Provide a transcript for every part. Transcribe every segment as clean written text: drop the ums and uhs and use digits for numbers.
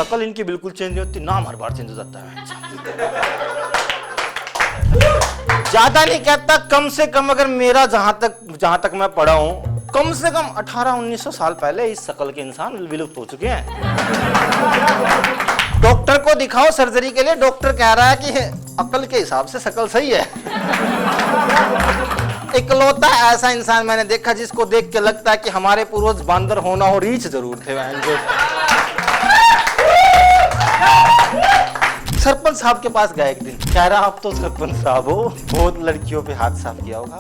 शक्ल इनकी बिल्कुल चेंज नहीं होती, नाम हर बार चेंज हो जाता है। ज्यादा नहीं कहता, कम से कम अगर मेरा जहां तक मैं पढ़ा हूं, कम से कम 1800-1900 साल पहले इस शक्ल के इंसान विलुप्त हो चुके हैं। डॉक्टर को दिखाओ सर्जरी के लिए, डॉक्टर कह रहा है कि अकल के हिसाब से शक्ल सही है। इकलौता ऐसा इंसान मैंने देखा जिसको देख के लगता है कि हमारे पूर्वज बांदर होना हो रीछ जरूर थे। सरपंच साहब के पास गया एक दिन, कह रहा आप तो सरपंच साहब हो, बहुत लड़कियों पे हाथ साफ किया होगा।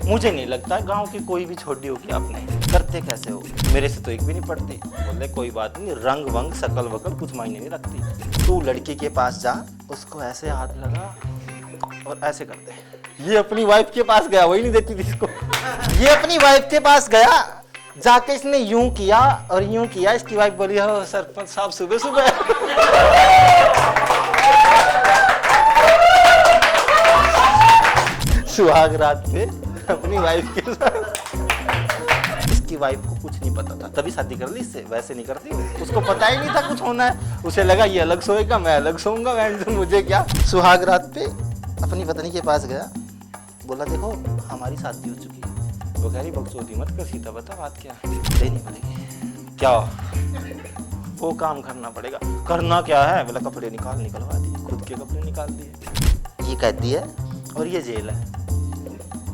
मुझे नहीं लगता गांव की कोई भी छोटी होगी आपने, करते कैसे हो? मेरे से तो एक भी नहीं पड़ती। बोले कोई बात नहीं, रंग वंग शकल वकल कुछ मायने नहीं रखती। तू लड़की के पास जा, उसको ऐसे हाथ लगा और ऐसे कर दे। ये अपनी वाइफ के पास गया, वही नहीं देती थी इसको। ये अपनी वाइफ के पास गया, जाके इसने यूं किया और यूं किया। इसकी वाइफ बोली हो सरपंच साहब सुबह सुबह। सुहाग रात पे अपनी वाइफ के साथ। इसकी वाइफ को कुछ नहीं पता था, तभी शादी कर ली इससे, वैसे नहीं करती। उसको पता ही नहीं था कुछ होना है, उसे लगा ये अलग सोएगा मैं अलग सोऊंगा, मुझे क्या। सुहाग रात पे अपनी पत्नी के पास गया, बोला देखो हमारी शादी हो चुकी है। वो कह रही बकचोदी मत कर, सीधा बता बात क्या है। देनी पड़ेगी। क्या? वो काम करना पड़ेगा। करना क्या है? बोला कपड़े निकलवा दिए, खुद के कपड़े निकाल दिए। ये कैदी है और ये जेल है,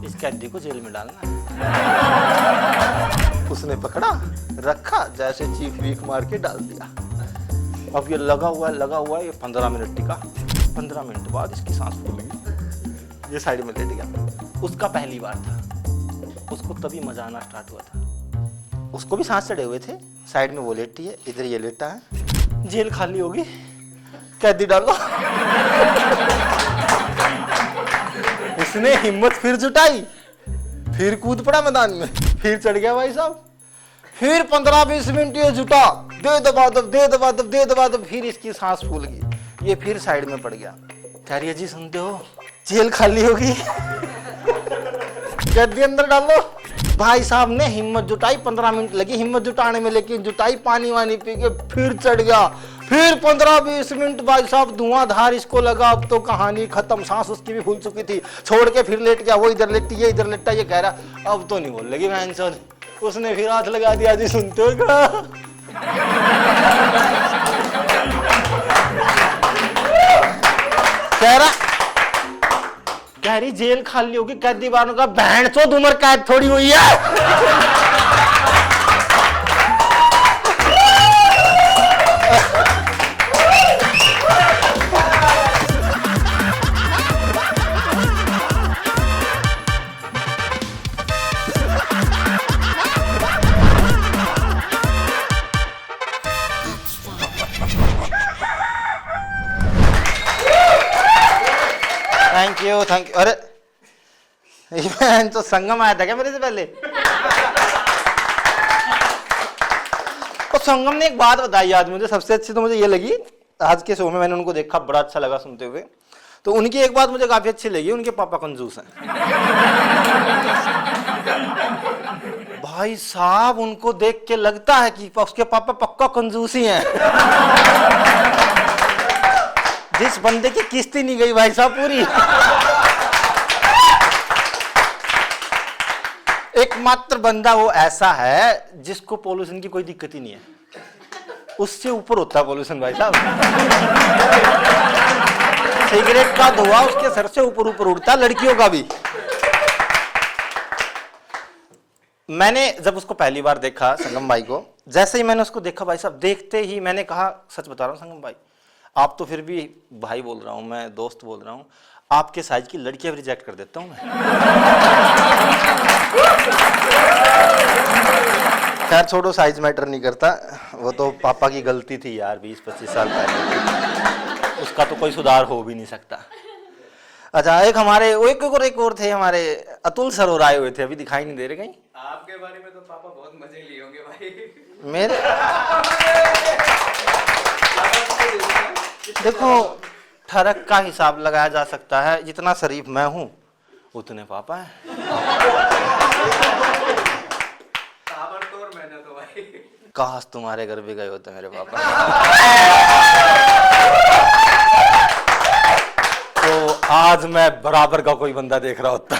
इस कैदी को जेल में डालना है। उसने पकड़ा, रखा, जैसे चीख वीख मार के डाल दिया। अब ये लगा हुआ है, ये 15 मिनट टिका। 15 मिनट बाद इसकी सांस फूल गई, ये साइड में लेट गया। उसका पहली बार था, उसको तभी मजा आना स्टार्ट हुआ था। उसको भी सांस चढ़े हुए थे, साइड में वो लेटी है, इधर ये लेटा है। जेल खाली होगी, कैदी डालो। इसने हिम्मत फिर जुटाई, फिर कूद पड़ा मैदान में, फिर चढ़ गया भाई साहब। फिर 15-20 मिनट ये जुटा, दे दबा दब, फिर इसकी सांस फूल गई, ये फिर साइड में पड़ गया। कह रही है जी सुनते हो, जेल खाली होगी, कैदी अंदर डालो। भाई साहब ने हिम्मत जुटाई, 15 मिनट लगी हिम्मत जुटाने में, लेकिन जुटाई, पानी वानी पी के फिर चढ़ गया। फिर 15-20 मिनट भाई साहब धुआंधार इसको लगा, अब तो कहानी खत्म। सांस उसकी भी फूल चुकी थी, छोड़ के फिर लेट गया। वो इधर लेटी, ये इधर लेटा। ये कह रहा अब तो नहीं बोल लगी मैं इंसान। उसने फिर हाथ लगा दिया, जी सुनते हो क्या? कह रही जेल खाली होगी, कैदी बाहर का। बहन चोद उम्र कैद थोड़ी हुई है। Thank you. अरे तो संगम आया था क्या मेरे से पहले? तो संगम ने एक बात बताई आज मुझे, सबसे अच्छी तो मुझे ये लगी आज के शो में। मैंने उनको देखा, बड़ा अच्छा लगा सुनते हुए। तो उनकी एक बात मुझे काफी अच्छी लगी, उनके पापा कंजूस हैं। भाई साहब उनको देख के लगता है कि उसके पापा पक्का कंजूस ही हैं। जिस बंदे की किस्ती नहीं गई भाई साहब पूरी। एकमात्र बंदा वो ऐसा है जिसको पोल्यूशन की कोई दिक्कत ही नहीं है, उससे ऊपर होता है पोल्यूशन भाई साहब। सिगरेट का धुआं उसके सर से ऊपर ऊपर उड़ता है, लड़कियों का भी। मैंने जब उसको पहली बार देखा संगम भाई को, जैसे ही मैंने उसको देखा भाई साहब, देखते ही मैंने कहा सच बता रहा हूँ संगम भाई, आप तो फिर भी भाई बोल रहा हूं मैं, दोस्त बोल रहा हूं, आपके साइज की लड़कियां भी रिजेक्ट कर देता हूं मैं। खैर छोड़ो, साइज मैटर नहीं करता, वो तो पापा की गलती थी यार 20-25 साल पहले, उसका तो कोई सुधार हो भी नहीं सकता। अच्छा एक हमारे एक और थे हमारे अतुल सर और आए हुए थे, अभी दिखाई नहीं दे रहे कहीं। आपके बारे में तो पापा बहुत मजे लिए होंगे भाई। मेरे देखो ठरक का हिसाब लगाया जा सकता है, जितना शरीफ मैं हूं उतने पापा हैं। ताबड़तोड़ मेहनत हो भाई। काश तुम्हारे घर भी गए होते मेरे पापा। तो आज मैं बराबर का कोई बंदा देख रहा होता।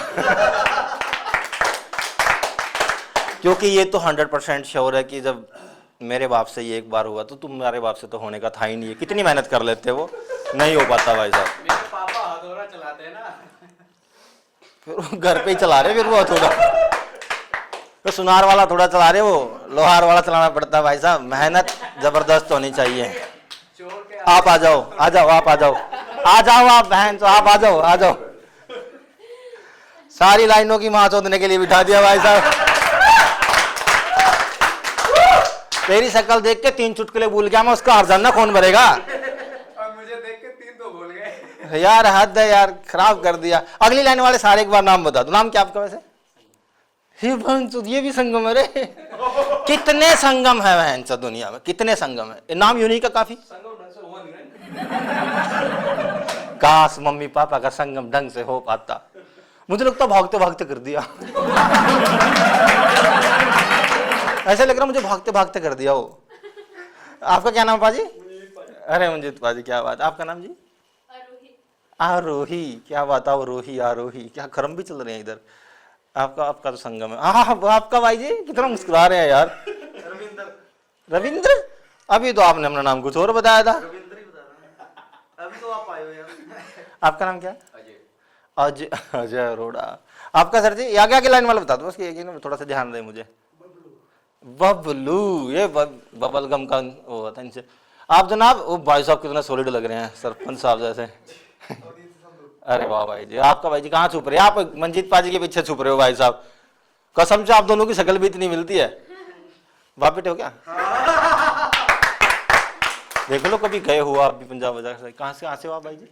क्योंकि ये तो 100% श्योर है कि जब मेरे बाप से ये एक बार हुआ तो तुम्हारे बाप से तो होने का था ही नहीं है। कितनी मेहनत कर लेते वो, नहीं हो पाता भाई साहब। मेरे पापा हथौड़ा चलाते हैं ना, फिर वो घर पे ही चला रहे, फिर वो थोड़ा तो सुनार वाला थोड़ा चला रहे, वो लोहार वाला चलाना पड़ता है भाई साहब। मेहनत जबरदस्त होनी चाहिए। चोर के आप आ जाओ, आ जाओ, आप आ जाओ, आ जाओ आप बहन, तो आप आ जाओ, आ जाओ। सारी लाइनों की मां चोदने के लिए बिठा दिया भाई साहब। तेरी शक्ल देख के 3 चुटकुले भूल गया मैं, उसका हर्जाना कौन भरेगा? और मुझे देख के 3 तो भूल गए। यार हद है यार, खराब कर दिया। अगली लाइन वाले सारे एक बार नाम बता दो। नाम क्या आपका वैसे? ये भी संगम है रे। कितने संगम है बहन सा दुनिया में, कितने संगम है। नाम यूनिक है काफी। संगम ढंग से हुआ नहीं। काश मम्मी पापा का संगम ढंग से हो पाता। मुझे लगता भागते भागते कर दिया। ऐसे लग रहा मुझे भागते भागते कर दिया वो। आपका क्या नाम पाजी? अरे मंजीत पाजी, क्या बात। आपका नाम जी? आरोही। क्या बात है, आरोही आरोही, क्या कर्म भी चल रहे हैं इधर। आपका तो संगम है। हाँ, आपका भाई जी कितना मुस्कुरा रहे हैं यार। रविंद्र। अभी तो आपने अपना नाम कुछ और बताया था। रविंद्र ही बता रहा हूं। अभी तो आप आए हो यार। आपका नाम क्या? अजय। अजय, अजय अरोड़ा। आपका सर जी? आगे आगे लाइन वाला बता दो, उसकी ना थोड़ा सा ध्यान दे मुझे। बबलू। ये बबल गम का वो होता है इनसे। आप जनाब, वो भाई साहब कितना सॉलिड लग रहे हैं, सरपंच साहब जैसे। अरे वाह भाई जी। आपका भाई जी कहाँ छुप रहे हैं आप? मंजीत पाजी के पीछे छुप रहे हो भाई साहब। कसम से आप दोनों की शक्ल भी इतनी मिलती है। बाप बेटे हो क्या? देख लो, कभी गए हो आप भी पंजाब बाजार से? कहाँ से हो आप भाई जी?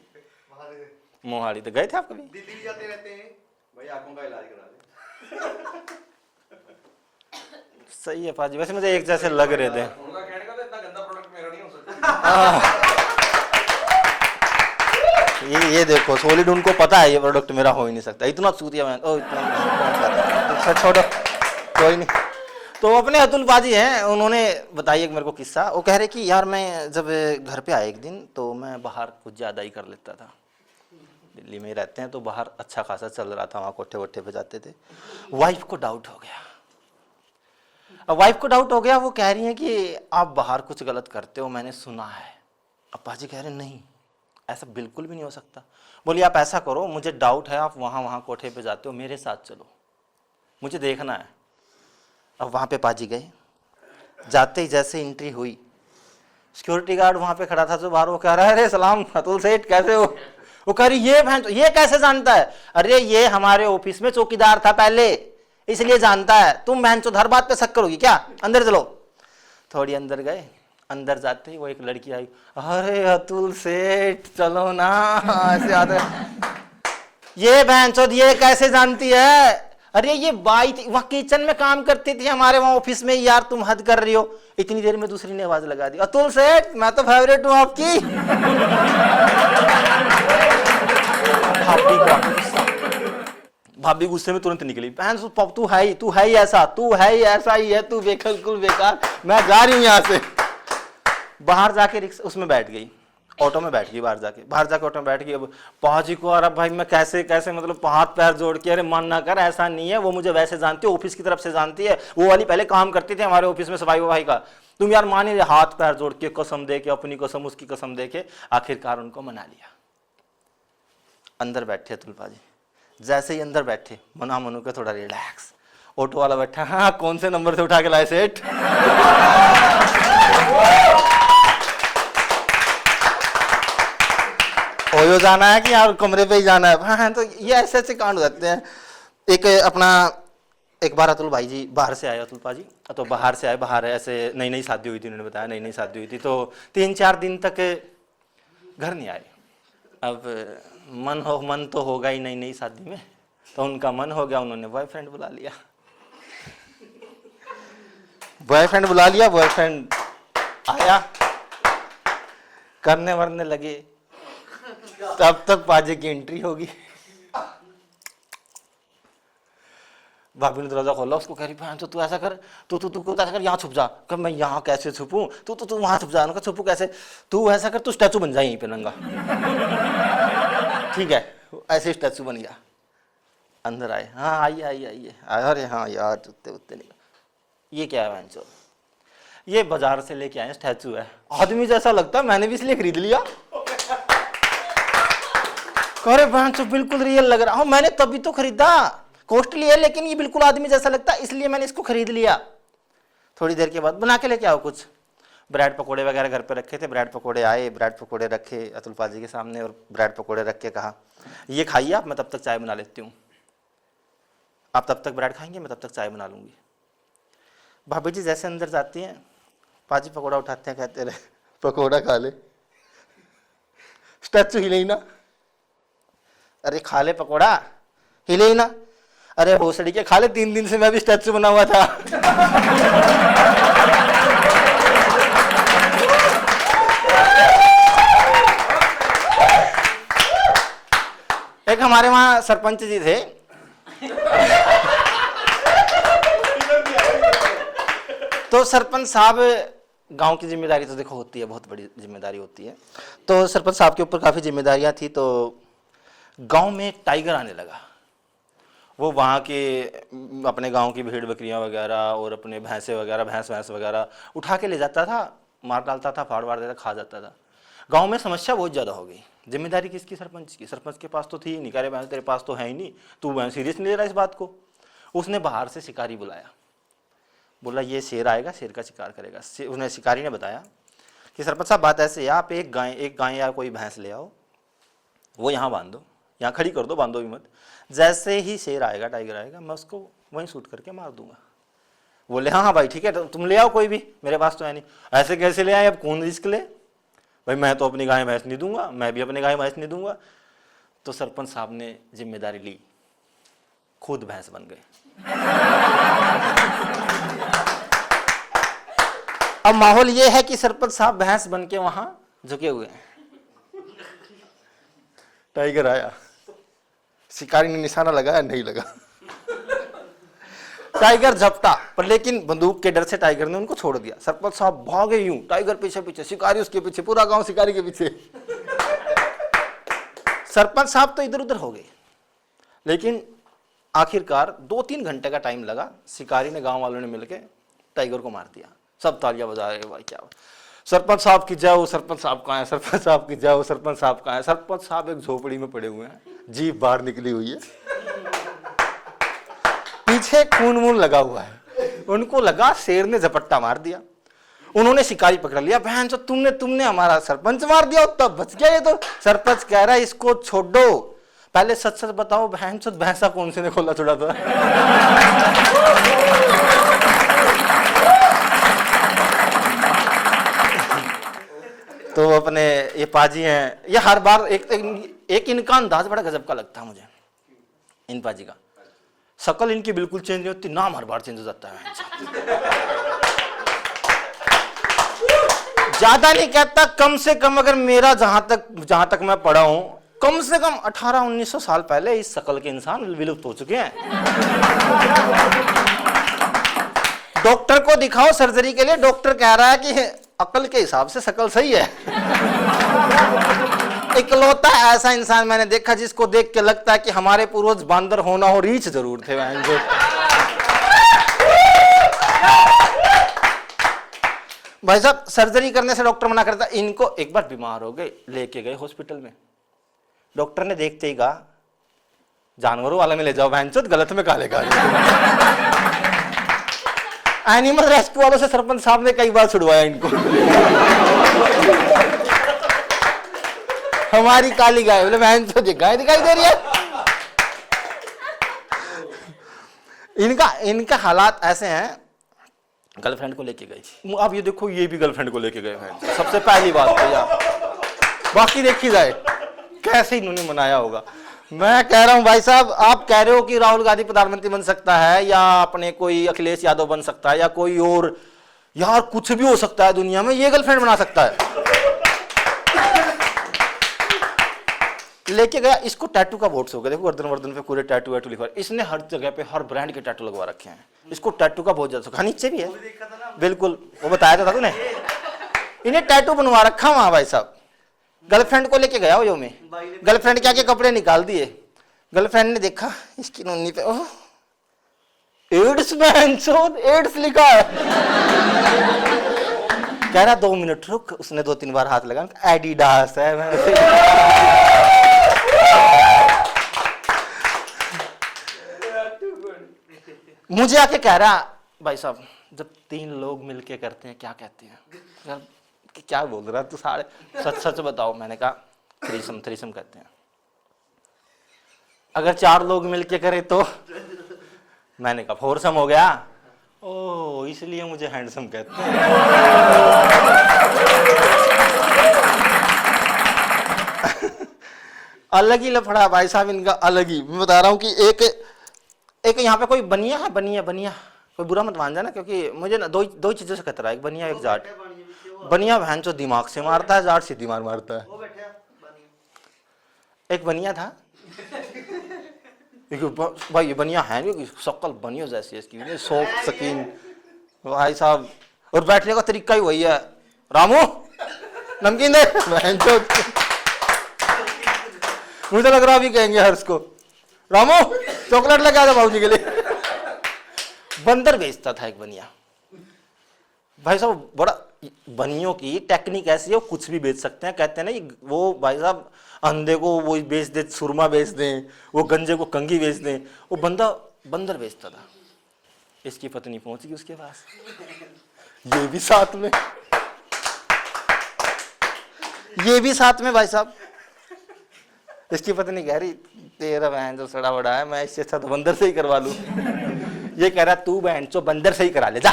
मोहाली। तो गए थे आप कभी? दिल्ली भी जाते रहते हैं भाई, आंखों का इलाज करा दे। सही है पाजी, वैसे मुझे एक जैसे लग रहे थे। उनका कहने का तो इतना गंदा प्रोडक्ट मेरा नहीं हो सकता। ये देखो सॉलिड, उनको पता है ये प्रोडक्ट मेरा हो ही नहीं सकता। इतना सूतिया मैं, ओ इतना छोड़ो, कोई नहीं। तो अपने अतुल पाजी हैं, उन्होंने बताया मेरे को किस्सा। वो कह रहे कि यार मैं जब घर पे आया एक दिन तो मैं बाहर कुछ ज़्यादा ही कर लेता था। दिल्ली में रहते हैं तो बाहर अच्छा खासा चल रहा था, वहाँ कोठे वोठे पे जाते थे। वाइफ को डाउट हो गया। अब वाइफ को डाउट हो गया, वो कह रही है कि आप बाहर कुछ गलत करते हो, मैंने सुना है। अब पाजी कह रहे नहीं, ऐसा बिल्कुल भी नहीं हो सकता। बोलिए आप ऐसा करो, मुझे डाउट है, आप वहाँ कोठे पे जाते हो, मेरे साथ चलो, मुझे देखना है। अब वहाँ पे पाजी गए। जाते ही जैसे एंट्री हुई, सिक्योरिटी गार्ड वहाँ पे खड़ा था जो बाहर, वो कह रहा है अरे सलाम अतुल सेठ कैसे हो? वो कह रही ये कैसे जानता है? अरे ये हमारे ऑफिस में चौकीदार था पहले, इसलिए जानता है। तुम बहन चो हर बात पे शक करोगी क्या? अंदर चलो। थोड़ी अंदर गए। अंदर जाते ही वो एक लड़की आई, अरे अतुल सेठ चलो ना, ऐसे आते। ये बहन चो ये कैसे जानती है? अरे ये बाई थी, वहाँ किचन में काम करती थी हमारे वहाँ ऑफिस में। यार तुम हद कर रही हो। इतनी देर में दूसरी ने आवाज लगा दी, अतुल सेठ मैं तो फेवरेट हूँ आपकी। भाभी गुस्से में तुरंत निकली, बहन तू है ही ऐसा, तू है ही ऐसा ही है, तू बिल्कुल बेकार, मैं जा रही हूँ यहाँ से। बाहर जाके रिक्शा उसमें बैठ गई, ऑटो में बैठ गई। बाहर जाके ऑटो में बैठ गई। अब पाजी को अरे भाई मैं कैसे मतलब हाथ पैर जोड़ के, अरे मन ना कर, ऐसा नहीं है, वो मुझे वैसे जानती है, ऑफिस की तरफ से जानती है, वो वाली पहले काम करती थी हमारे ऑफिस में सफाई वफाई का। तुम यार मान ही, हाथ पैर जोड़ के कसम दे के, अपनी कसम उसकी कसम दे के आखिरकार उनको मना लिया। अंदर बैठे अतुल पाजी। जैसे ही अंदर बैठे, मना मनु के थोड़ा रिलैक्स। ऑटो वाला बैठा, हाँ कौन से नंबर से उठा के लाए सेठ? ओयो जाना है कि यार कमरे पे ही जाना है? हाँ तो ये ऐसे कांड हो जाते हैं। एक बार अतुल भाई जी बाहर से आए, अतुल पाजी तो बाहर से आए। बाहर ऐसे नई शादी हुई थी, उन्होंने बताया नई शादी हुई थी, तो 3-4 दिन तक घर नहीं आए। अब मन तो होगा ही नई शादी में, तो उनका मन हो गया, उन्होंने बॉयफ्रेंड बुला लिया। बॉयफ्रेंड आया, करने वरने लगे, तब तक पाजी की एंट्री होगी। भाभी ने दरवाजा खोला, उसको कह रही बहन तो तू ऐसा कर, तू ऐसा कर, यहाँ छुप जा। कब मैं यहाँ कैसे छुपूं, तू वहां छुप जा। छुपू कैसे, तू ऐसा कर, तू स्टैचू बन जाए यहीं पे नंगा। ठीक है, ऐसे स्टैचू बन गया। अंदर आए, हाँ आइए। अरे हाँ यार जूते उत्ते नहीं। ये क्या है बहन चो, ये बाजार से लेके आए स्टैचू है, आदमी जैसा लगता है, मैंने भी इसलिए खरीद लिया। अरे बहन चो बिल्कुल रियल लग रहा हूँ, मैंने तभी तो खरीदा, कॉस्टली है लेकिन ये बिल्कुल आदमी जैसा लगता है, इसलिए मैंने इसको खरीद लिया। थोड़ी देर के बाद बना के लेके आओ कुछ, ब्रेड पकोड़े वगैरह घर पे रखे थे, ब्रेड पकोड़े आए, ब्रेड पकोड़े रखे अतुल पाजी के सामने और ब्रेड पकोड़े रख के कहा ये खाइए आप, मैं तब तक चाय बना लेती हूँ। आप तब तक ब्रेड खाएंगे, मैं तब तक चाय बना लूँगी। भाभी जी जैसे अंदर जाती हैं, पाजी पकोड़ा उठाते हैं, कहते रहे पकोड़ा खा ले, स्टैचू हिले ही ना। अरे खा ले पकोड़ा, हिले ही ना। अरे भोसड़ी के खा ले, 3 दिन से मैं भी स्टैचू बना हुआ था। एक हमारे वहां सरपंच जी थे, तो सरपंच साहब, गांव की जिम्मेदारी तो देखो होती है, बहुत बड़ी जिम्मेदारी होती है। तो सरपंच साहब के ऊपर काफ़ी जिम्मेदारियां थी। तो गांव में एक टाइगर आने लगा। वो वहाँ के अपने गांव की भेड़ बकरियां वगैरह और अपने भैंसे वगैरह, भैंस वगैरह उठा के ले जाता था, मार डालता था, फाड़ वाड़ देता, खा जाता था। गाँव में समस्या बहुत ज़्यादा हो गई। जिम्मेदारी किसकी? सरपंच की। सरपंच के पास तो थी नहीं, कह रहे भैंस तेरे पास तो है ही नहीं, तू सीरियस नहीं ले रहा इस बात को। उसने बाहर से शिकारी बुलाया, बोला ये शेर आएगा, शेर का शिकार करेगा। उन्हें शिकारी ने बताया कि सरपंच साहब बात ऐसे है, आप एक गाय या कोई भैंस ले आओ, वो यहाँ बांध दो, यहाँ खड़ी कर दो, बांधो भी मत। जैसे ही शेर आएगा, टाइगर आएगा, मैं उसको वहीं शूट करके मार दूंगा। बोले हाँ भाई ठीक है, तो तुम ले आओ कोई भी, मेरे पास तो है नहीं। ऐसे कैसे ले आए, अब कौन रिस्क ले भाई, मैं तो अपनी गाय भैंस नहीं दूंगा, मैं भी अपनी गाय भैंस नहीं दूंगा। तो सरपंच साहब ने जिम्मेदारी ली, खुद भैंस बन गए। अब माहौल ये है कि सरपंच साहब भैंस बन के वहां झुके हुए हैं। टाइगर आया, शिकारी ने निशाना लगाया, नहीं लगा। टाइगर झपटा, पर लेकिन बंदूक के डर से टाइगर ने उनको छोड़ दिया। सरपंच साहब भागे यूं, टाइगर पीछे पीछे, शिकारी उसके पीछे, पूरा गांव शिकारी के पीछे। सरपंच साहब तो इधर उधर हो गए, लेकिन आखिरकार 2-3 घंटे का टाइम लगा। शिकारी ने, गांव वालों ने मिलकर टाइगर को मार दिया। सब तालियां बजा रहे, भाई क्या सरपंच साहब की जय हो, सरपंच साहब कहाँ है, सरपंच साहब की जय हो, सरपंच साहब कहाँ है। सरपंच साहब एक झोपड़ी में पड़े हुए हैं, जीभ बाहर निकली हुई है, पीछे खून वून लगा हुआ है। उनको लगा शेर ने झपट्टा मार दिया। उन्होंने शिकारी पकड़ लिया, बहन जो तुमने हमारा सरपंच मार दिया, तब बच गया ये तो। सरपंच कह रहा है इसको छोड़ो, पहले सच सच बताओ बहन चो भैंसा कौन से ने खोला छोड़ा था। तो अपने ये पाजी हैं, ये हर बार एक इनका अंदाज बड़ा गजब का लगता है मुझे, इन पाजी का। शक्ल इनकी बिल्कुल चेंज नहीं होती, नाम हर बार चेंज हो जाता है। ज्यादा नहीं कहता, कम से कम अगर मेरा जहां तक मैं पढ़ा हूं, कम से कम 1800-1900 साल पहले इस शक्ल के इंसान विलुप्त हो चुके हैं। डॉक्टर को दिखाओ सर्जरी के लिए, डॉक्टर कह रहा है कि अकल के हिसाब से शक्ल सही है। इकलौता ऐसा इंसान मैंने देखा जिसको देख के लगता है कि हमारे पूर्वज बांदर होना हो, रीछ जरूर थे। भाई साहब सर्जरी करने से डॉक्टर मना करता। इनको एक बार बीमार हो गए, लेके गए हॉस्पिटल में। डॉक्टर ने देखते ही कहा जानवरों वाला में ले जाओ, बहनचोद गलत में काले का। एनिमल रेस्क्यू वालों से सरपंच साहब ने कई बार छुड़वाया इनको। हमारी काली गाय, बोले बहनचोद गाय दिखाई दे रही है। इनका हालात ऐसे हैं, गर्लफ्रेंड को लेके गई। अब ये देखो, ये भी गर्लफ्रेंड को लेके गए हैं, सबसे पहली बात तो यार। बाकी देखी जाए कैसे इन्होंने मनाया होगा। मैं कह रहा हूं भाई साहब, आप कह रहे हो कि राहुल गांधी प्रधानमंत्री बन सकता है, या अपने कोई अखिलेश यादव बन सकता है, या कोई और, यार कुछ भी हो सकता है दुनिया में, ये गर्लफ्रेंड बना सकता है। लेके गया, इसको टैटू का बहुत शौक है, देखो गर्दन वर्दन पे पूरे टैटू वैटू लिखवा, इसने हर जगह पे हर ब्रांड के टैटू लगवा रखे हैं, इसको टैटू का बहुत ज्यादा शौक। हाँ नीचे भी है, बिल्कुल वो बताया तो था तूने, इन्हें टैटू बनवा रखा वहां भाई साहब। गर्लफ्रेंड को लेके गया वो में, गर्लफ्रेंड के आगे कपड़े निकाल दिए, गर्लफ्रेंड ने देखा इसकी नन्ही पे, ओह एड्स एड्स लिखा है। कह रहा 2 मिनट रुक, उसने 2-3 बार हाथ लगा, एडिडास है। मुझे आके कह रहा भाई साहब जब 3 लोग मिलके करते हैं क्या कहते हैं? यार क्या बोल रहा तू, सारे सच सच बताओ। मैंने कहा थ्रीसम कहते हैं। अगर 4 लोग मिलके करे तो? मैंने कहा फोरसम हो गया। ओ इसलिए मुझे हैंडसम कहते हैं। अलग ही लफड़ा भाई साहब इनका, अलग ही। मैं बता रहा हूँ कि एक यहाँ पे कोई बनिया है, बनिया कोई बुरा मत मान जाना, क्योंकि मुझे ना दो चीजों से खतरा है, एक बनिया एक जाट। बनिया बहन जो दिमाग से मारता है, जाट सीधी मार मारता है। एक बनिया था भाई, ये बनिया है नहीं, शक्ल बनिया जैसी है इसकी, सॉफ्ट स्किन भाई साहब, और बैठने का तरीका ही वही है, रामू नमकीन दे। मुझे लग रहा अभी कहेंगे हर्ष को, रामू चॉकलेट लेके आ जा बाबूजी के लिए। बंदर बेचता था एक बनिया भाई साहब, बड़ा बनियों की टेक्निक ऐसी है, वो कुछ भी बेच सकते हैं। कहते हैं ना वो भाई साहब अंधे को वो बेच दे, सुरमा बेच दें, वो गंजे को कंघी बेच दें, वो बंदर बेचता था। इसकी पत्नी पहुंच गई उसके पास, ये भी साथ में, ये भी साथ में भाई साहब। इसकी पत्नी कह रही तेरा बहन जो सड़ा बड़ा है, मैं इससे अच्छा तो बंदर से ही करवा लूं। ये कह रहा तू बहन चो बंदर से ही करा ले जा।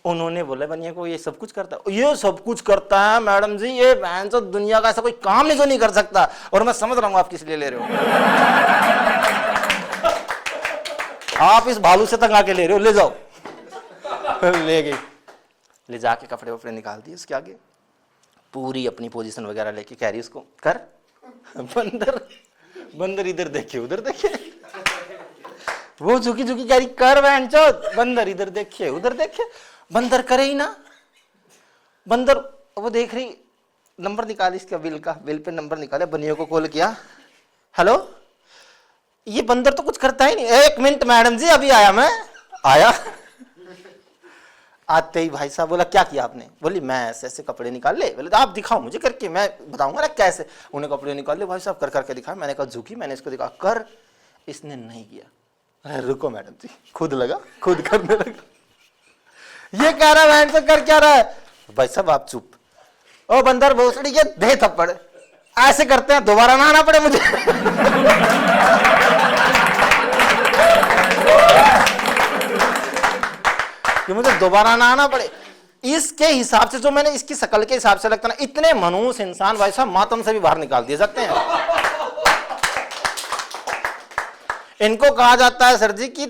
उन्होंने बोला बनिया को ये सब कुछ करता है, ये सब कुछ करता है मैडम जी, ये बहन चो दुनिया का ऐसा कोई काम नहीं जो नहीं कर सकता। और मैं समझ रहा हूं आप किस लिए ले रहे हो, आप इस भालू से तंग आके ले रहे हो, ले जाओ। ले गई, ले जाके कपड़े वपड़े निकाल दिए उसके आगे, पूरी अपनी पोजीशन वगैरह लेके कह रही उसको कर। बंदर इधर देखे उधर देखे, वो झुकी झुकी कह रही कर बहन चोद, बंदर इधर देखे उधर देखे, बंदर करे ही ना। बंदर वो देख रही, नंबर निकाली इसका बिल का, बिल पे नंबर निकाले, बनिया को कॉल किया, हेलो ये बंदर तो कुछ करता ही नहीं। 1 मिनट मैडम जी अभी आया मैं, आया। आते ही भाई साहब बोला क्या किया आपने? बोली मैं ऐसे ऐसे कपड़े निकाल ले। बोले आप दिखाओ मुझे करके, मैं बताऊंगा ना कैसे। उन्हें कपड़े निकाल ले भाई साहब, कर करके दिखाया। मैंने कहा झुकी, मैंने इसको दिखा कर, इसने नहीं किया। अरे रुको मैडम जी, खुद लगा, खुद करने लगा। ये कह रहा है से कर क्या रहा है? भाई साहब आप चुप। ओ बंदर भोसड़ी के दे थप्पड़, ऐसे करते हैं दोबारा ना आना पड़े मुझे। कि मुझे दोबारा ना आना पड़े। इसके हिसाब से जो मैंने इसकी शकल के हिसाब से लगता ना, इतने मनहूस इंसान भाई साहब मातम से भी बाहर निकाल दिए जाते हैं। इनको कहा जाता है सर जी कि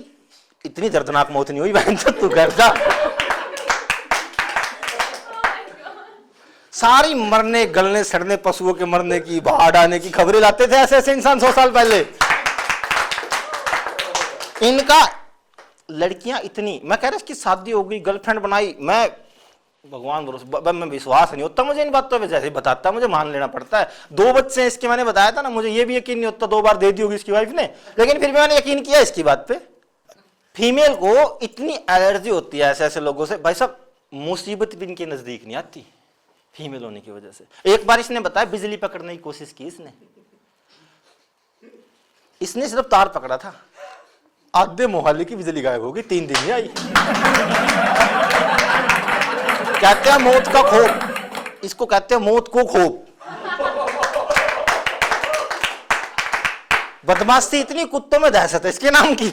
इतनी दर्दनाक मौत नहीं हुई बहन से, तू घर जा। सारी मरने गलने सड़ने पशुओं के मरने की, बाढ़ आने की खबरें लाते थे ऐसे ऐसे इंसान 100 साल पहले। इनका लड़कियां इतनी, मैं कह रहा इसकी शादी हो गई, गर्लफ्रेंड बनाई, मैं भगवान भरोसे मैं विश्वास नहीं होता मुझे इन बातों पे, जैसे बताता मुझे मान लेना पड़ता है। 2 बच्चे इसके मैंने बताया था ना, मुझे ये भी यकीन नहीं होता 2 बार दे दी होगी इसकी वाइफ ने, लेकिन फिर भी मैंने यकीन किया इसकी बात पे। फीमेल को इतनी एलर्जी होती है ऐसे ऐसे लोगों से भाई साहब, मुसीबत भी इनके नजदीक नहीं आती फीमेल होने की वजह से। एक बार इसने बताया बिजली पकड़ने की कोशिश की इसने सिर्फ तार पकड़ा था, आधे मोहल्ले की बिजली गायब हो गई, 3 दिन ही आई। कहते हैं मौत का खौफ, इसको कहते हैं मौत को खौफ। बदमाशी इतनी, कुत्तों में दहशत है इसके नाम की।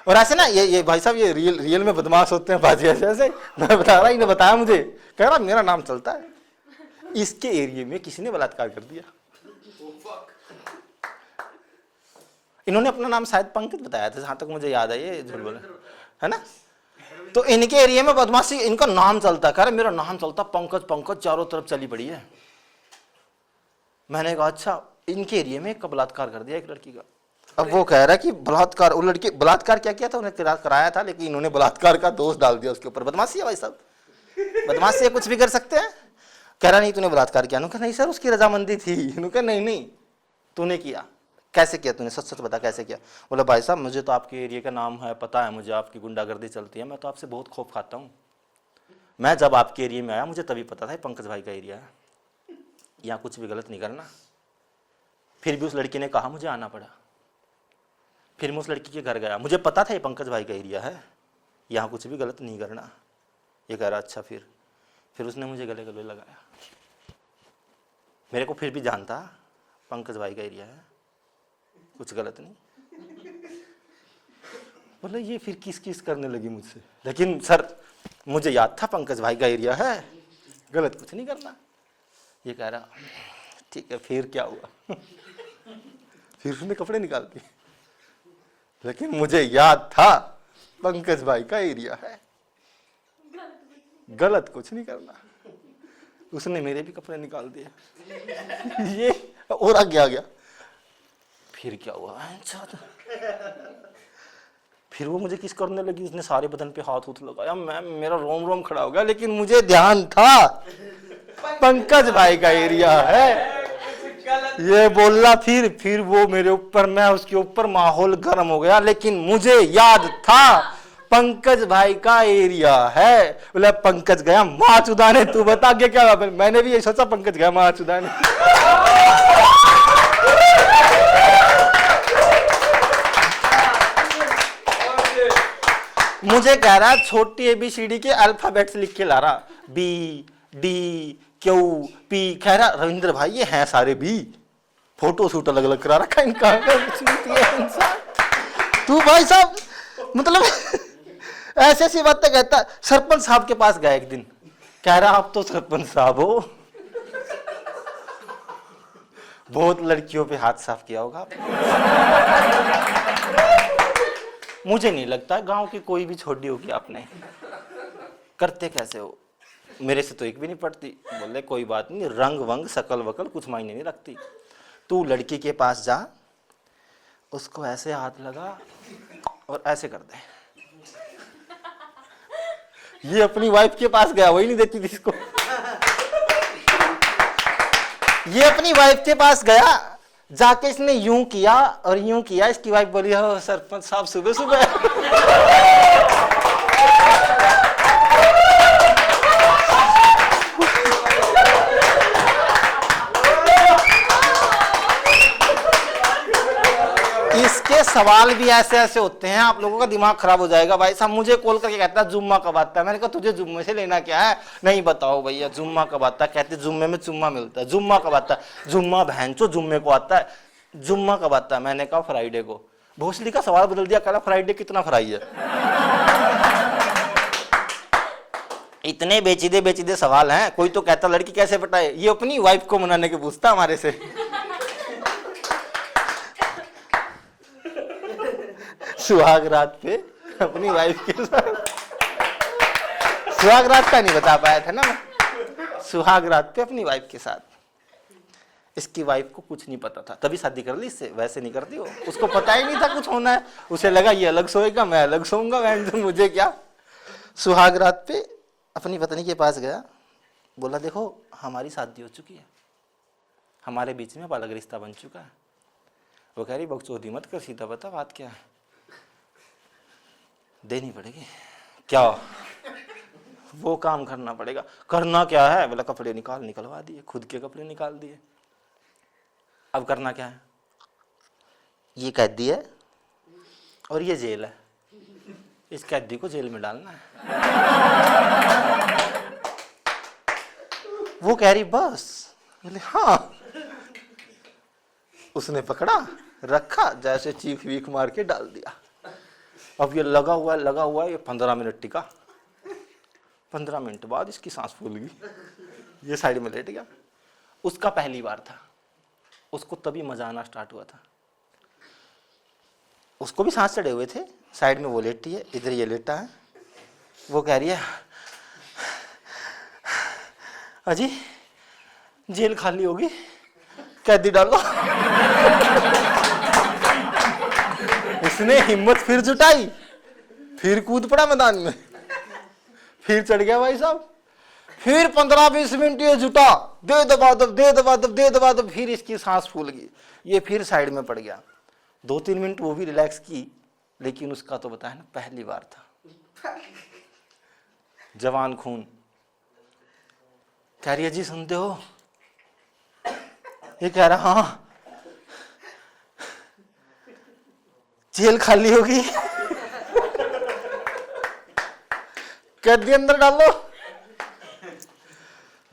और ऐसे ना ये भाई साहब ये रियल में बदमाश होते हैं बाजी, ऐसे ऐसे। मैं बता रहा, इन्हें बताया मुझे, कह रहा मेरा नाम चलता है। इसके एरिया में किसी ने बलात्कार कर दिया। इन्होंने अपना नाम शायद पंकज बताया था, जहां तक मुझे याद है, ये झूठ बोला है ना। तो इनके एरिया में बदमाशी, इनका नाम चलता है, कह रहे मेरा नाम चलता पंकज, पंकज चारों तरफ चली पड़ी है। मैंने कहा अच्छा, इनके एरिया में एक बलात्कार कर दिया एक लड़की का। अब वो कह रहा है कि बलात्कार, वो लड़की बलात्कार क्या किया था, उन्हें कराया था, लेकिन इन्होंने बलात्कार का दोष डाल दिया उसके ऊपर। बदमाशी है भाई साहब, बदमाशी है, कुछ भी कर सकते हैं। कह रहा नहीं तूने बलात्कार किया। उन्होंने कहा नहीं सर उसकी रजामंदी थी। उन्होंने कहा नहीं नहीं तूने किया। कैसे किया तूने, सच सच बता कैसे किया। बोला भाई साहब मुझे तो आपके एरिया का नाम है, पता है मुझे आपकी गुंडागर्दी चलती है, मैं तो आपसे बहुत खौफ खाता हूँ। मैं जब आपके एरिया में आया मुझे तभी पता था ये पंकज भाई का एरिया है, यहाँ कुछ भी गलत नहीं करना। फिर भी उस लड़की ने कहा मुझे आना पड़ा। फिर मैं उस लड़की के घर गया, मुझे पता था ये पंकज भाई का एरिया है, यहाँ कुछ भी गलत नहीं करना। ये कह रहा अच्छा। फिर उसने मुझे गले गले लगाया। मेरे को फिर भी जानता पंकज भाई का एरिया है, कुछ गलत नहीं। बोला ये फिर किस किस करने लगी मुझसे, लेकिन सर मुझे याद था पंकज भाई का एरिया है, गलत कुछ नहीं करना। ये कह रहा ठीक है। फिर क्या हुआ फिर उसने कपड़े निकाल दिए, लेकिन मुझे याद था पंकज भाई का एरिया है, गलत कुछ नहीं करना। उसने मेरे भी कपड़े निकाल दिए। ये और आगे आ गया। फिर क्या हुआ, फिर वो मुझे किस करने लगी, उसने सारे बदन पे हाथ उठ लगाया, मैं मेरा रोम रोम खड़ा हो गया, लेकिन मुझे ध्यान था पंकज भाई का एरिया है। ये बोला फिर वो मेरे ऊपर, मैं उसके ऊपर, माहौल गर्म हो गया, लेकिन मुझे याद था पंकज भाई का एरिया है। बोला पंकज गया माँ चुदाने, तू बता आगे क्या हुआ। मैंने भी यही सोचा पंकज गया माँ चुदाने। मुझे कह रहा छोटी ABCD के अल्फाबेट्स लिख के ला रहा, BD Q P। कह रहा रविंद्र भाई ये हैं सारे B, फोटो शूट अलग अलग करा रखा इनका। तू भाई साहब मतलब ऐसी ऐसी बातें कहता। सरपंच साहब के पास गया एक दिन, कह रहा आप तो सरपंच साहब हो, बहुत लड़कियों पे हाथ साफ किया होगा। मुझे नहीं लगता गांव की कोई भी छोड़ी होगी आपने। करते कैसे हो, मेरे से तो एक भी नहीं पड़ती। बोले कोई बात नहीं, रंग वंग शकल वकल कुछ मायने नहीं रखती। तू लड़की के पास जा, उसको ऐसे हाथ लगा और ऐसे कर दे। ये अपनी वाइफ के पास गया, वही नहीं देती थी इसको। ये अपनी वाइफ के पास गया, जाके इसने यूं किया और यूं किया। इसकी वाइफ बोली हो सरपंच साहब सुबह सुबह। इसके सवाल भी ऐसे ऐसे होते हैं, आप लोगों का दिमाग खराब हो जाएगा भाई साहब। मुझे कॉल करके कहता है जुम्मा कब आता है। मैंने कहा तुझे जुम्मे से लेना क्या है, नहीं बताओ भैया जुम्मा कब आता है। कहते जुम्मे में चुम्मा मिलता है। जुम्मा कब आता है, जुम्मा बहनचो जुम्मे को आता है। जुम्मा कब आता है, मैंने कहा फ्राइडे को। भोसली का सवाल बदल दिया, कहा फ्राइडे कितना फ्राई है। इतने बेचीदे सवाल हैं। कोई तो कहता लड़की कैसे पटाए, ये अपनी वाइफ को मनाने के पूछता हमारे से। सुहाग रात पे अपनी वाइफ के साथ, सुहाग रात का नहीं बता पाया था ना मैं, सुहाग रात पे अपनी वाइफ के साथ। इसकी वाइफ को कुछ नहीं पता था, तभी शादी कर ली इससे, वैसे नहीं करती हो। उसको पता ही नहीं था कुछ होना है, उसे लगा ये अलग सोएगा मैं अलग सोऊंगा, मुझे क्या। सुहाग रात पे अपनी पत्नी के पास गया, बोला देखो हमारी शादी हो चुकी है, हमारे बीच में अलग रिश्ता बन चुका है। वो कह रही बकचोदी मत कर, सीधा बता बात क्या है। देनी पड़ेगी क्या, वो काम करना पड़ेगा। करना क्या है, बोला कपड़े निकलवा दिए, खुद के कपड़े निकाल दिए। अब करना क्या है, ये कैदी है और ये जेल है, इस कैदी को जेल में डालना है। वो कह रही बस, बोले हाँ। उसने पकड़ा रखा, जैसे चीख वीख मार के डाल दिया। अब ये लगा हुआ ये 15 मिनट टिका। 15 मिनट बाद इसकी सांस फूल गई, ये साइड में लेट गया। उसका पहली बार था, उसको तभी मजा आना स्टार्ट हुआ था। उसको भी सांस चढ़े हुए थे, साइड में वो लेटी है, इधर ये लेटा है। वो कह रही है अजी जेल खाली होगी, कैदी डालो। उसने हिम्मत फिर जुटाई, फिर कूद पड़ा मैदान में, फिर चढ़ गया भाई साहब। फिर 15-20 मिनट ये जुटा, दे दबा दब, दे दबा दब, दे दबा दब, फिर इसकी सांस फूल गई, ये फिर साइड में पड़ गया। 2-3 मिनट वो भी रिलैक्स की, लेकिन उसका तो बताया ना पहली बार था। जवान खून। कह रही है जी सुनते हो? ये कह रहा हाँ। जेल खाली होगी, कैदी अंदर डालो।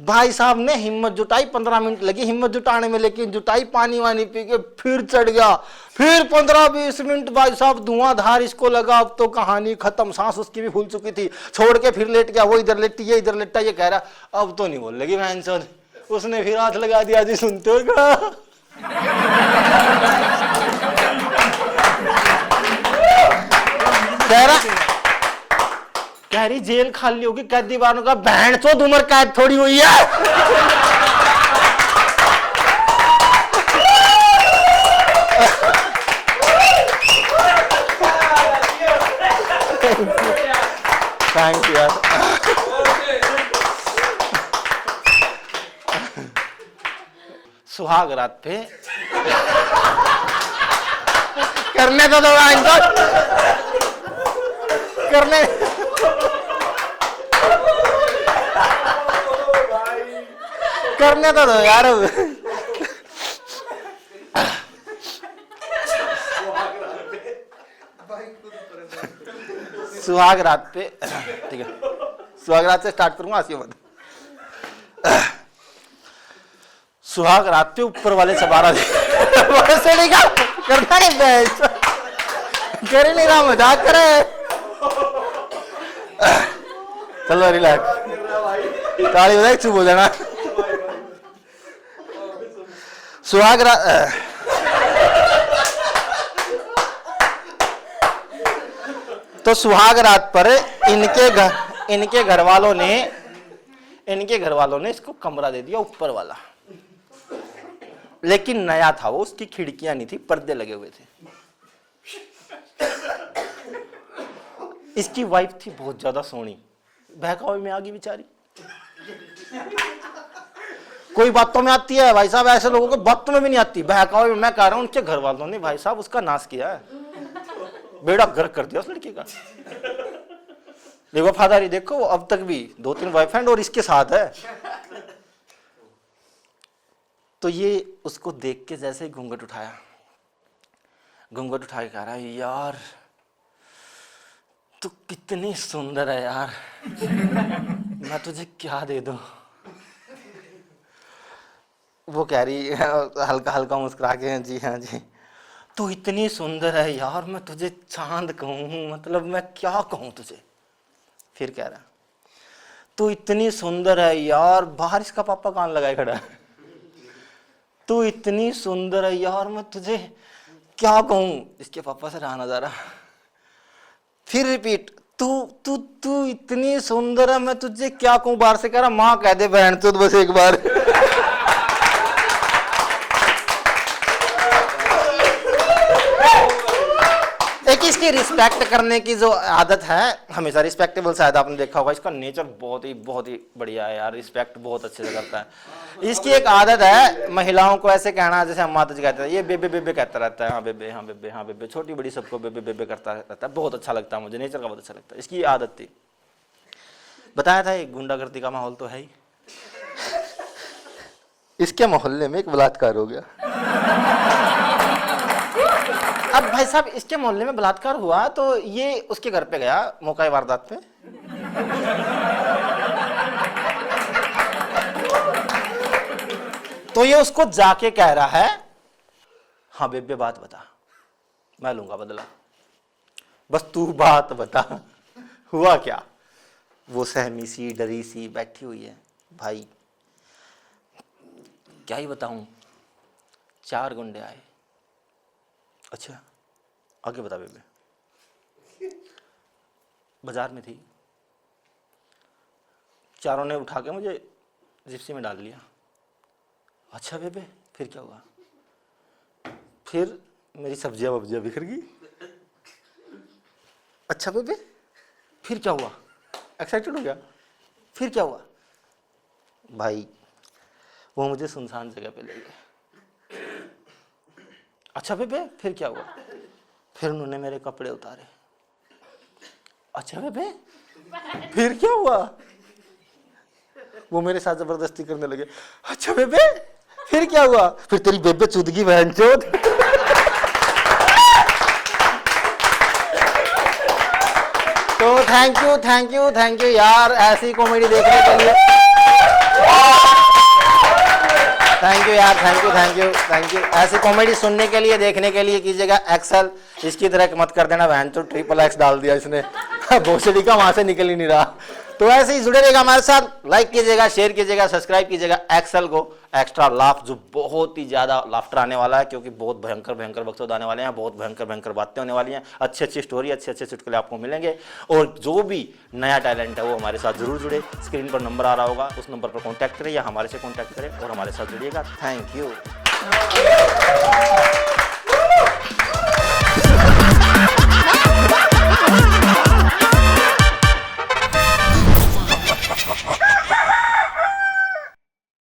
भाई साहब ने हिम्मत जुटाई, 15 मिनट लगी हिम्मत जुटाने में, लेकिन जुटाई, पानी वानी पी के फिर चढ़ गया। फिर 15-20 मिनट भाई साहब धुआंधार इसको लगा, अब तो कहानी खत्म। सांस उसकी भी फूल चुकी थी, छोड़ के फिर लेट गया। वो इधर लेटी, ये इधर लेटा। ये कह रहा अब तो नहीं बोल लगी बहन चोद। उसने फिर हाथ लगा दिया, जी सुनते हो क्या? कह रही जेल खाली होगी, कैदी बाहर का। बहन चोद उम्र कैद थोड़ी हुई है। थैंक यू यार। सुहाग रात पे करने तो दो इनको, करने करने तो दो यार। सुहाग रात पे, ठीक है, सुहाग रात से स्टार्ट करूंगा, आसियो मत। सुहाग रात पे ऊपर वाले चबारा करना नहीं, कर नहीं रहा, मजाक करे। चलो रिलैक्स, ताली बजाए चुप हो जाना। सुहाग रात, तो सुहाग रात पर इनके घर वालों ने इसको कमरा दे दिया ऊपर वाला। लेकिन नया था वो, उसकी खिड़कियां नहीं थी, पर्दे लगे हुए थे। इसकी वाइफ थी बहुत ज्यादा सोहनी, बहकावे में आ गई बेचारी। कोई बातों में आती है भाई साहब, ऐसे लोगों को बातों में भी नहीं आती, बहकावे में। मैं कह रहा हूं उनके घर वालों ने भाई साहब उसका नाश किया है, बेड़ा गर्क कर दिया उस लड़की का। देखो वफादारी देखो, अब तक भी 2-3 बॉयफ्रेंड और इसके साथ है। तो ये उसको देख के जैसे ही घूंघट उठाया, घूंघट उठा के कह रहा है यार तू कितनी सुंदर है यार, मैं तुझे क्या दे दूं। वो कह रही हल्का हल्का मुस्कुरा के, जी हाँ जी, तू इतनी सुंदर है यार, मैं तुझे चांद कहूँ, मतलब मैं क्या कहूँ तुझे। फिर कह रहा तू इतनी सुंदर है यार, बाहर इसका पापा कान लगाए खड़ा है, तू इतनी सुंदर है यार, मैं तुझे क्या कहूँ। इसके पापा से रहा ना जा रहा। फिर रिपीट, तू तू तू इतनी सुंदर है, मैं तुझे क्या कहूँ। बाहर से कह रहा माँ कह दे बहन तो बस एक बार। एक इसकी रिस्पेक्ट करने की जो आदत है, हमेशा रिस्पेक्टेबल, शायद आपने देखा होगा, इसका नेचर बहुत ही बढ़िया है यार, रिस्पेक्ट बहुत अच्छे से करता है। इसकी एक आदत है महिलाओं को ऐसे कहना, जैसे हम माता जी कहते हैं, ये बेबे बेबे कहता रहता है, हाँ बेबे हाँ बेबे हाँ बेबे, छोटी बड़ी सबको बेबे बेबे करता रहता है। बहुत अच्छा लगता है मुझे, नेचर का बहुत अच्छा लगता है। इसकी आदत थी, बताया था एक गुंडागर्दी का माहौल तो है ही। इसके मोहल्ले में एक बलात्कार हो गया। अब भाई साहब इसके मोहल्ले में बलात्कार हुआ, तो ये उसके घर पे गया मौका वारदात पे। तो ये उसको जाके कह रहा है हाँ बेबे बात बता, मैं लूंगा बदला, बस तू बात बता। हुआ क्या? वो सहमी सी डरी सी बैठी हुई है। भाई क्या ही बताऊं, 4 गुंडे आए। अच्छा आगे बता बेबे। बाजार में थी, चारों ने उठा के मुझे जिप्सी में डाल लिया। अच्छा बेबे फिर क्या हुआ? फिर मेरी सब्जियां वब्जियां बिखर गई। अच्छा बेबे, फिर क्या हुआ? एक्साइटेड हो गया। फिर क्या हुआ? भाई वो मुझे सुनसान जगह पे ले गए। अच्छा बेबे, फिर क्या हुआ? फिर उन्होंने मेरे कपड़े उतारे। अच्छा बेबे, फिर क्या हुआ? वो मेरे साथ जबरदस्ती करने लगे। अच्छा बेबे, फिर क्या हुआ? फिर तेरी बेबे चुदगी बहनचोद। तो थैंक यू यार ऐसी कॉमेडी देखने के लिए। थैंक यू यार, थैंक यू। ऐसी कॉमेडी सुनने के लिए, देखने के लिए कीजिएगा एक्सेल। इसकी तरह मत कर देना बहन, तो XXX डाल दिया इसने। भोसड़ी का वहां से निकल ही नहीं रहा। तो ऐसे ही जुड़े रहेगा हमारे साथ। लाइक कीजिएगा, शेयर कीजिएगा, सब्सक्राइब कीजिएगा एक्सेल को। एक्स्ट्रा लाफ, जो बहुत ही ज्यादा लाफ्टर आने वाला है, क्योंकि बहुत भयंकर वक्त आने वाले हैं, बहुत भयंकर बातें होने वाली हैं, अच्छी स्टोरी, अच्छे चुटकुले आपको मिलेंगे। और जो भी नया टैलेंट है वो हमारे साथ जरूर जुड़े। स्क्रीन पर नंबर आ रहा होगा, उस नंबर पर कॉन्टैक्ट करें या हमारे से कॉन्टैक्ट करें और हमारे साथ जुड़िएगा। Thank you.